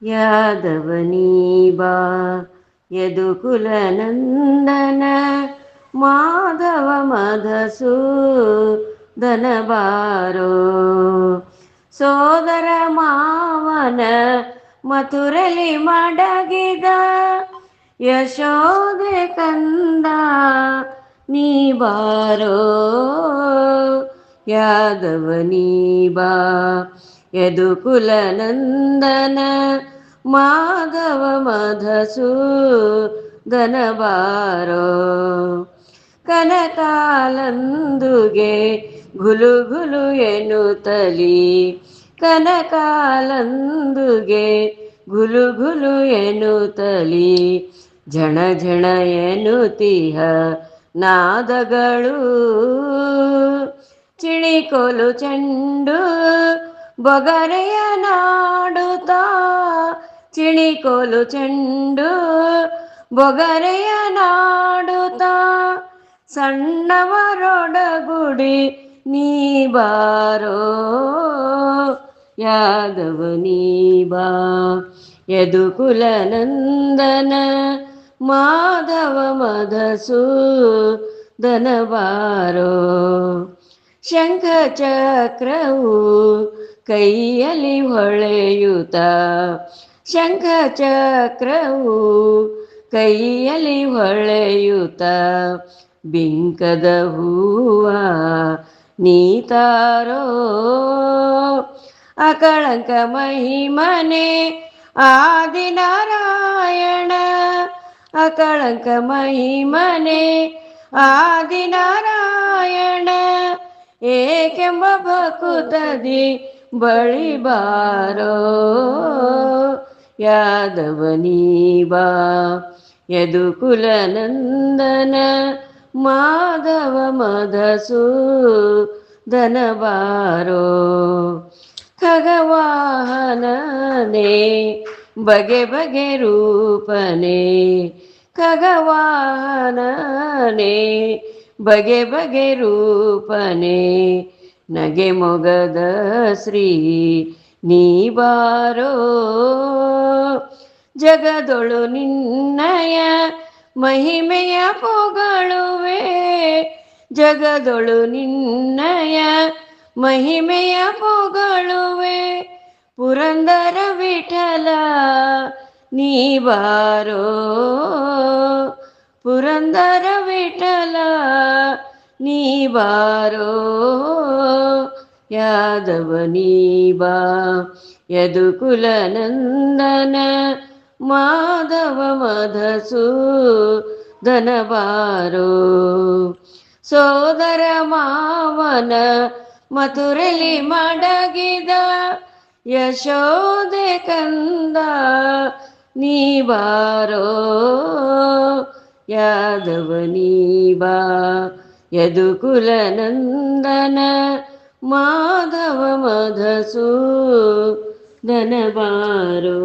ಯಾದವನೀಬಾ ಯದುಕುಲ ನಂದನ ಮಾಧವ ಮಧುಸೂದನ ಬಾರೋ. ಸೋದರ ಮಾವನ ಮಥುರಲಿ ಮಡಗಿದ ಯಶೋದೆ ಕಂದ ನೀ ಬಾರೋ. ಯಾದವನೀಬಾ ಯದುಕುಲ ನಂದನ ಮಾಧವ ಮಧುಸೂದನ ಬಾರೋ. ಕನಕಾಲಂದುಗೆ ಗುಲು ಗುಲು ಎನ್ನುತ್ತಲಿ ಕನಕಾಲಂದುಗೆ ಗುಲು ಗುಲು ಎನ್ನುತ್ತಲಿ ಝಣ ಝಣ ಎನ್ನುತ್ತಿಹ ನಾದಗಳು. ಚಿಣಿಕೋಲು ಚೆಂಡು ಬೊಗರೆಯ ನಾಡುತ್ತಾ ಚಿಣಿಕೋಲು ಚೆಂಡು ಬೊಗರೆಯ ನಾಡುತ್ತಾ ಸಣ್ಣವರೊಡಗೂಡಿ ನೀ ಬಾರೋ. ಯಾದವನೀಬಾ ಯದುಕುಲ ನಂದನ ಮಾಧವ ಮಧುಸೂದನ ಬಾರೋ. ಶಂಖ ಚಕ್ರವು ಕೈಯಲ್ಲಿ ಹೊಳೆಯುತ್ತ ಶಂಖ ಚಕ್ರವು ಕೈಯಲ್ಲಿ ಹೊಳೆಯುತ್ತ ಬಿಂಕದ ಹೂವ ನೀತಾರೋ. ಅಕಳಂಕ ಮಹಿಮನೆ ಆದಿನಾರಾಯಣ ಅಕಳಂಕ ಮಹಿಮನೆ ಆದಿನಾರಾಯಣ ಏಕೆಂಬ ಭಕುತದಿ ಬಳಿ ಬಾರೋ. ಯಾದವನೀಬಾ ಯದುಕುಲ ನಂದನ ಮಾಧವ ಮಧುಸೂದನ ಬಾರೋ. ಖಗವಾಹನನೇ ಬಗೆ ಬಗೆ ರೂಪನೇ ಖಗವಾಹನನೇ ಬಗೆ ಬಗೆ ರೂಪನೇ ನಗೆ ಮೊಗದ ಶ್ರೀ ನೀ ಬಾರೋ. ಜಗದೊಳು ನಿನ್ನಯ ಮಹಿಮೆಯ ಪೊಗಳುವೆ ಜಗದೊಳು ನಿನ್ನಯ ಮಹಿಮೆಯ ಪೊಗಳುವೆ ಪುರಂದರ ವಿಠಲ ನೀ ಬಾರೋ. ಪುರಂದರ ವಿಠಲ ನೀ ಬಾರೋ. ಯಾದವನೀಬಾ ಯದುಕುಲ ನಂದನ ಮಾಧವ ಮಧುಸೂದನ ಬಾರೋ. ಸೋದರ ಮಾವನ ಮಥುರಲಿ ಮಡಗಿದ ಯಶೋದೆ ಕಂದ ನೀ ಬಾರೋ. ಯಾದವನೀಬಾ ಯದುಕುಲ ನಂದನ ಮಾಧವ ಮಧುಸೂದನ ಬಾರೋ.